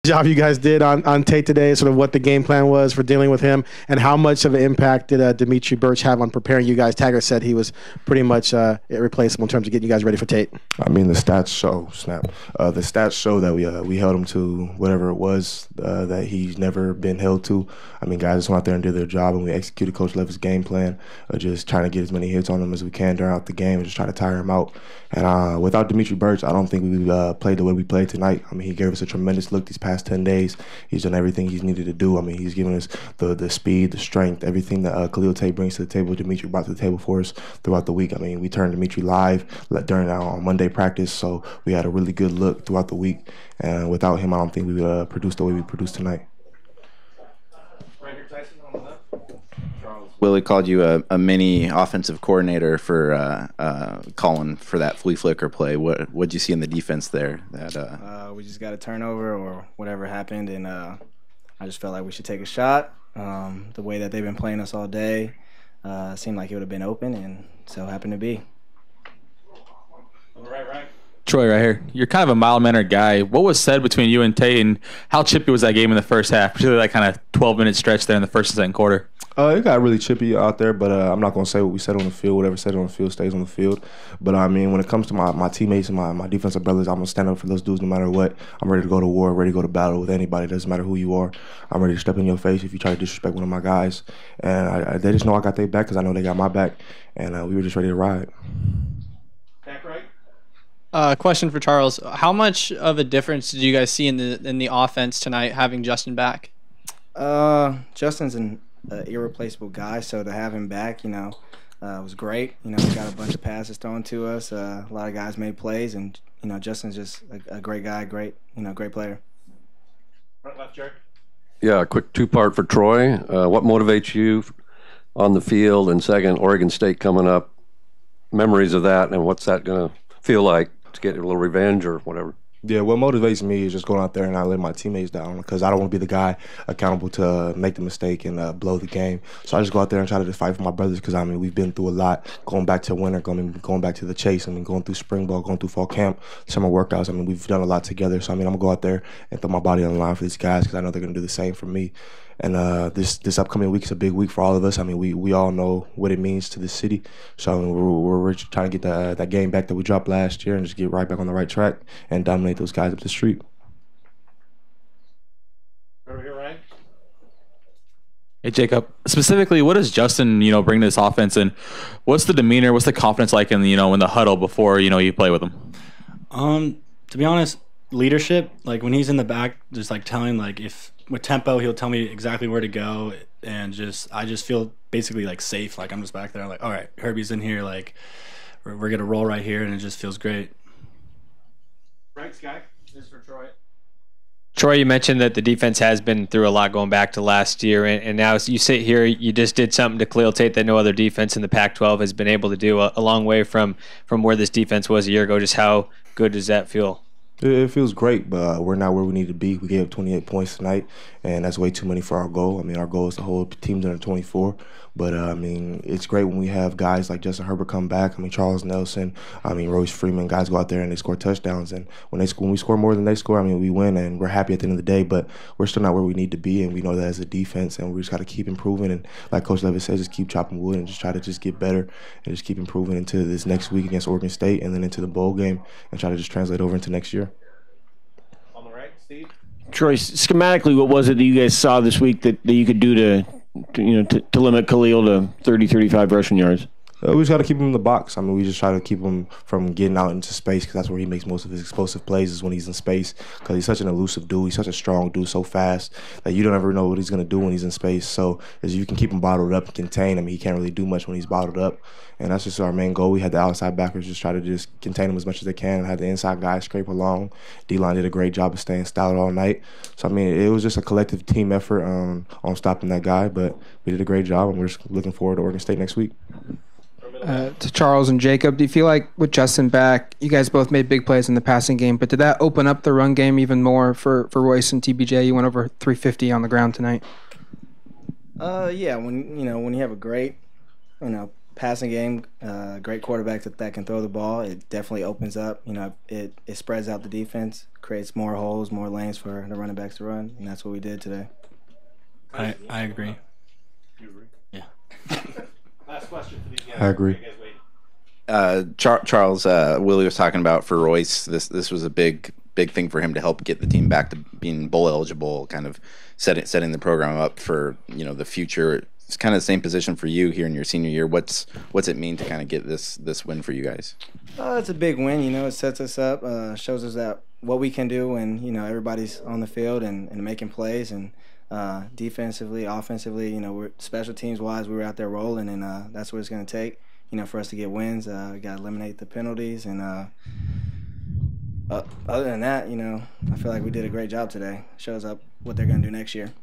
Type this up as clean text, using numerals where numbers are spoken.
job you guys did on Tate today, sort of what the game plan was for dealing with him, and how much of an impact did Dimitri Birch have on preparing you guys? Taggart said he was pretty much irreplaceable in terms of getting you guys ready for Tate. I mean, the stats show, the stats show that we held him to whatever it was that he's never been held to. I mean, guys just went out there and did their job, and we executed Coach Levis' game plan, just trying to get as many hits on him as we can during the game and just try to tire him out. And without Dimitri Birch, I don't think we played the way we played tonight. I mean, he gave us a tremendous look these past 10 days. He's done everything he's needed to do. I mean, he's given us the speed, the strength, everything that Khalil Tate brings to the table, Dimitri brought to the table for us throughout the week. I mean, we turned Dimitri live during our Monday practice, so we had a really good look throughout the week. And without him, I don't think we would produce the way we produced tonight. Willie called you a mini offensive coordinator for calling for that flea flicker play. What did you see in the defense there? We just got a turnover or whatever happened, and I just felt like we should take a shot. The way that they've been playing us all day seemed like it would have been open, and so happened to be. Right. Troy, right here. You're kind of a mild-mannered guy. What was said between you and Tate, and how chippy was that game in the first half, particularly that kind of 12-minute stretch there in the first and second quarter? It got really chippy out there, but I'm not going to say what we said on the field. Whatever said on the field stays on the field. But, I mean, when it comes to my teammates and my defensive brothers, I'm going to stand up for those dudes no matter what. I'm ready to go to war, ready to go to battle with anybody. It doesn't matter who you are. I'm ready to step in your face if you try to disrespect one of my guys. And they just know I got their back because I know they got my back. And we were just ready to ride. Back right. Question for Charles. How much of a difference did you guys see in the offense tonight having Justin back? Justin's an irreplaceable guy, so to have him back, was great. We got a bunch of passes thrown to us. A lot of guys made plays, and Justin's just a great guy, great player. Right, left, Jerry. Yeah, a quick two-part for Troy. What motivates you on the field? And second, Oregon State coming up. Memories of that, and what's that going to feel like to get a little revenge or whatever? Yeah, what motivates me is just going out there and not letting my teammates down because I don't want to be the guy accountable to make the mistake and blow the game. So I just go out there and try to just fight for my brothers because, I mean, we've been through a lot going back to winter, going back to the chase. I mean, going through spring ball, going through fall camp, summer workouts. I mean, we've done a lot together. So, I mean, I'm going to go out there and throw my body on the line for these guys because I know they're going to do the same for me. And this upcoming week is a big week for all of us. I mean, we all know what it means to the city. So I mean, we're trying to get that game back that we dropped last year and just get right back on the right track and dominate those guys up the street. Over here, Ryan. Hey, Jacob. Specifically, what does Justin, bring to this offense, and what's the demeanor, what's the confidence like in in the huddle before you play with him? To be honest, leadership. Like when he's in the back, just like telling if. With tempo, he'll tell me exactly where to go, and I just feel basically safe. Like I'm just back there. I'm like, all right, Herbie's in here. Like we're gonna roll right here, and it just feels great. Right, Sky. This is for Troy. Troy, you mentioned that the defense has been through a lot going back to last year, and now as you sit here, you just did something to Khalil Tate that no other defense in the Pac-12 has been able to do. A long way from where this defense was a year ago. Just how good does that feel? It feels great, but we're not where we need to be. We gave up 28 points tonight, and that's way too many for our goal. I mean, our goal is to hold teams under 24. But, I mean, it's great when we have guys like Justin Herbert come back. I mean, Charles Nelson, Royce Freeman, guys go out there and they score touchdowns. And when we score more than they score, I mean, we win, and we're happy at the end of the day. But we're still not where we need to be, and we know that as a defense, and we just got to keep improving. And like Coach Levis says, just keep chopping wood and just try to just get better and just keep improving into this next week against Oregon State and then into the bowl game and try to just translate over into next year. Troy, schematically, what was it that you guys saw this week that you could do to limit Khalil to 30, 35 rushing yards? We just got to keep him in the box. I mean, we just try to keep him from getting out into space because that's where he makes most of his explosive plays is when he's in space because he's such an elusive dude. He's such a strong dude, so fast that you don't ever know what he's going to do when he's in space. So as you can keep him bottled up and contain him, he can't really do much when he's bottled up. And that's just our main goal. We had the outside backers just try to just contain him as much as they can and have the inside guys scrape along. D-line did a great job of staying stout all night. So, I mean, it was just a collective team effort on stopping that guy, but we did a great job, and we're just looking forward to Oregon State next week. To Charles and Jacob, do you feel like with Justin back, you guys both made big plays in the passing game, but did that open up the run game even more for Royce and TBJ? You went over 350 on the ground tonight. Yeah, when you have a great, passing game, great quarterback that can throw the ball. It definitely opens up. It spreads out the defense, creates more holes, more lanes for the running backs to run, and that's what we did today. I agree. You agree? Yeah. Last question for these guys. I agree. Charles, Willie was talking about for Royce. This was a big thing for him to help get the team back to being bowl eligible, kind of setting the program up for the future. It's kind of the same position for you here in your senior year. What's it mean to kind of get this win for you guys? It's a big win. It sets us up, shows us that what we can do when everybody's on the field and making plays, and defensively, offensively, we're special teams wise, we were out there rolling, and that's what it's going to take. For us to get wins, we got to eliminate the penalties, and other than that, I feel like we did a great job today. Shows up what they're going to do next year.